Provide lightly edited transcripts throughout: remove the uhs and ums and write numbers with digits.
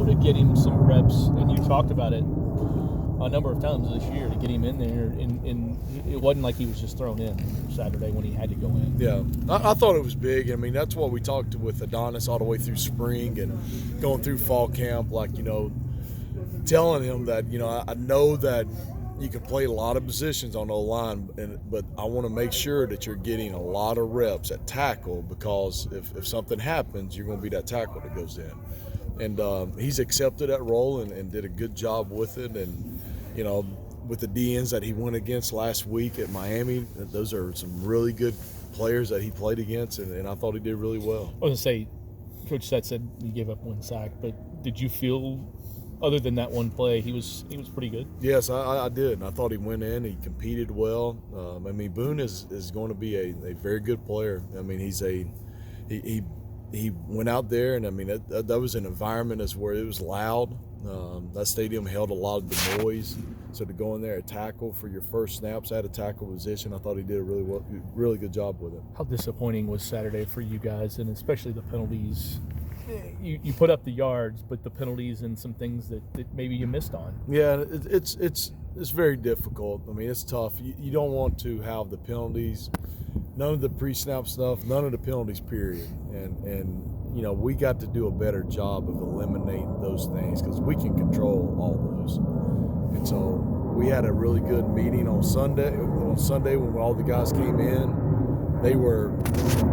to get him some reps, and you talked about it a number of times this year, to get him in there, and it wasn't like he was just thrown in Saturday when he had to go in. Yeah, I thought it was big. I mean, that's what we talked with Adonis all the way through spring and going through fall camp, like, telling him that, I know that you can play a lot of positions on the line, but I want to make sure that you're getting a lot of reps at tackle, because if something happens, you're going to be that tackle that goes in. And he's accepted that role and did a good job with it. And, with the DNs that he went against last week at Miami, those are some really good players that he played against, and I thought he did really well. I was going to say, Coach Seth said he gave up one sack, but did you feel, other than that one play, he was pretty good? Yes, I did. I thought he went in. He competed well. Boone is going to be a very good player. I mean, he went out there, and that was an environment as where it was loud. That stadium held a lot of the noise. So to go in there and tackle for your first snaps at a tackle position, I thought he did a really good job with it. How disappointing was Saturday for you guys, and especially the penalties? You put up the yards, but the penalties and some things that maybe you missed on. Yeah, it's very difficult. I mean, it's tough. You don't want to have the penalties, none of the pre-snap stuff, none of the penalties, period. And we got to do a better job of eliminating those things, because we can control all those. And so we had a really good meeting on Sunday. When all the guys came in, they were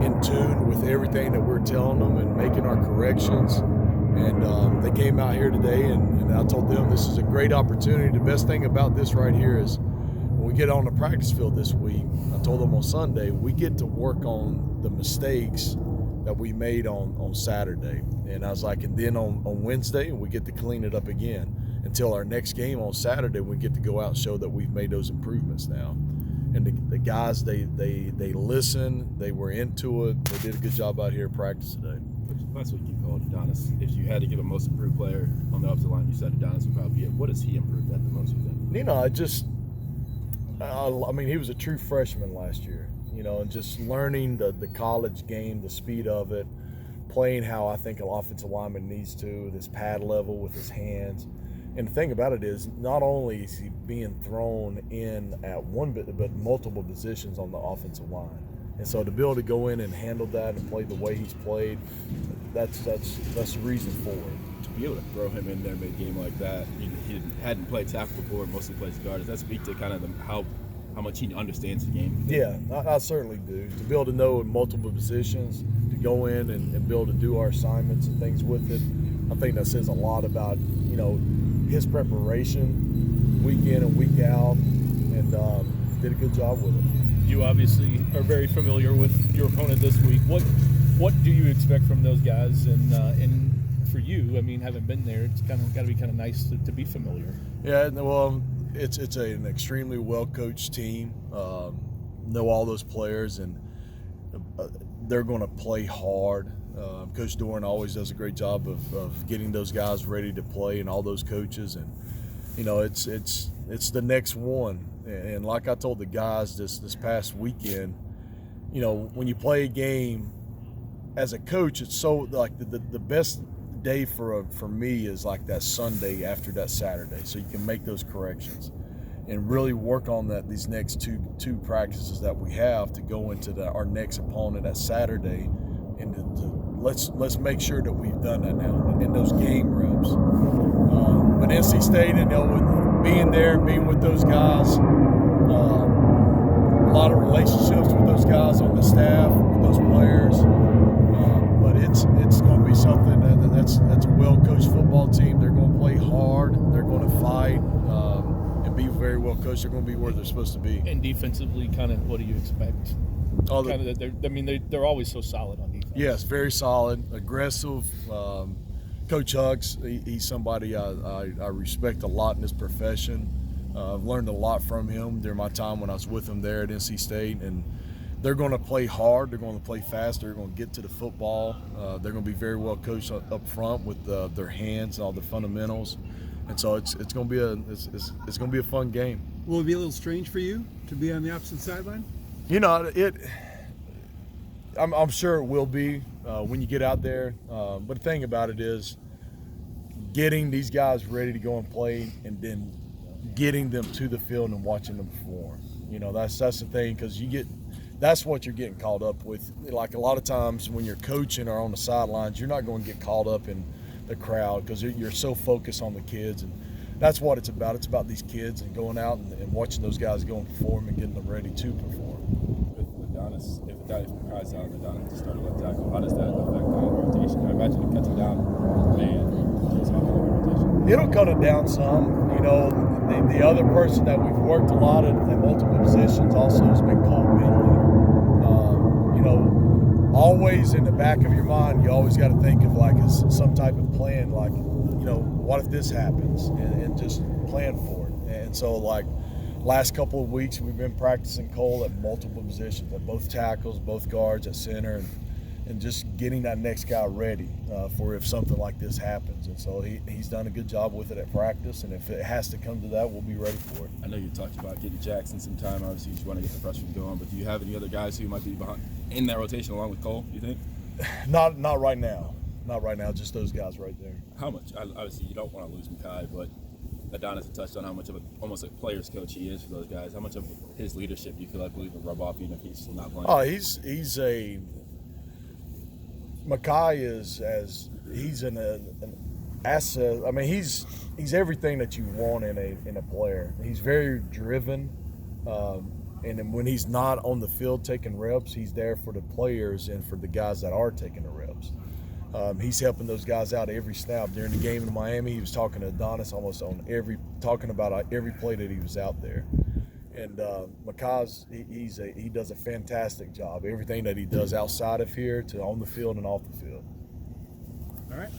in tune with everything that we're telling them and making our corrections. And they came out here today, and I told them this is a great opportunity. The best thing about this right here is when we get on the practice field this week, I told them on Sunday, we get to work on the mistakes that we made on Saturday. And I was like, and then on Wednesday, we get to clean it up again until our next game on Saturday. We get to go out and show that we've made those improvements now. And the guys, they listened, they were into it, they did a good job out here at practice today. Last week you called Adonis. If you had to give a most improved player on the offensive line, you said Adonis would probably be it. What has he improved at the most, you think? He was a true freshman last year, and just learning the college game, the speed of it, playing how I think an offensive lineman needs to, this pad level with his hands. And the thing about it is, not only is he being thrown in at one bit, but multiple positions on the offensive line. And so to be able to go in and handle that and play the way he's played, that's the reason for it. To be able to throw him in there mid-game like that, he hadn't played tackle before, mostly plays guard. Does that speak to kind of how much he understands the game? Yeah, I certainly do. To be able to know in multiple positions, to go in and be able to do our assignments and things with it, I think that says a lot about, his preparation week in and week out, and did a good job with it. You obviously are very familiar with your opponent this week. What do you expect from those guys? And for you, having been there, it's got to be kind of nice to be familiar. Yeah, well, it's an extremely well-coached team. Know all those players, and they're going to play hard. Coach Doran always does a great job of getting those guys ready to play, and all those coaches. And it's the next one. And like I told the guys this past weekend, when you play a game as a coach, it's so like the best day for me is like that Sunday after that Saturday, so you can make those corrections and really work on these next two practices that we have to go into our next opponent that Saturday, and let's make sure that we've done that now in those game reps. But NC State, with being there, being with those guys, a lot of relationships with those guys on the staff, with those players. But it's going to be something that's a well-coached football team. They're going to play hard. They're going to fight and be very well coached. They're going to be where they're supposed to be. And defensively, kind of, what do you expect? They're always so solid on defense. Yes, very solid, aggressive. Coach Hugs, he's somebody I respect a lot in his profession. I've learned a lot from him during my time when I was with him there at NC State, and they're going to play hard. They're going to play fast. They're going to get to the football. They're going to be very well coached up front with their hands and all the fundamentals, and so it's going to be a fun game. Will it be a little strange for you to be on the opposite sideline? I'm sure it will be when you get out there. But the thing about it is, getting these guys ready to go and play, and then getting them to the field and watching them perform. You know, that's the thing, because that's what you're getting caught up with. Like a lot of times when you're coaching or on the sidelines, you're not going to get caught up in the crowd because you're so focused on the kids, and that's what it's about. It's about these kids and going out and watching those guys go and perform and getting them ready to perform. With Adonis, if Makai's out and Adonis to start a left tackle, how does that affect the rotation? I imagine it cuts him down, man. It's not the rotation. It'll cut it down some. You know, the other person that we've worked a lot at multiple positions also has been Cole Bentley. You know, always in the back of your mind, you always got to think of like some type of plan, like, you know, what if this happens, and just plan for it. And so, like, last couple of weeks we've been practicing Cole at multiple positions, at both tackles, both guards, at center, and just getting that next guy ready for if something like this happens. And so he's done a good job with it at practice, and if it has to come to that, we'll be ready for it. I know you talked about getting Jackson some time. Obviously, you just want to get the freshmen going, but do you have any other guys who might be behind in that rotation along with Cole, you think? Not right now. Not right now, just those guys right there. How much? Obviously, you don't want to lose Makai, but Adonis touched on how much of almost a player's coach he is for those guys. How much of his leadership do you feel like will even rub off even if he's not playing? Oh, he's an asset. I mean, he's everything that you want in a player. He's very driven, and then when he's not on the field taking reps, he's there for the players and for the guys that are taking the reps. He's helping those guys out every snap. During the game in Miami, he was talking to Adonis almost talking about every play that he was out there. And Makai's, he does a fantastic job. Everything that he does outside of here to on the field and off the field. All right.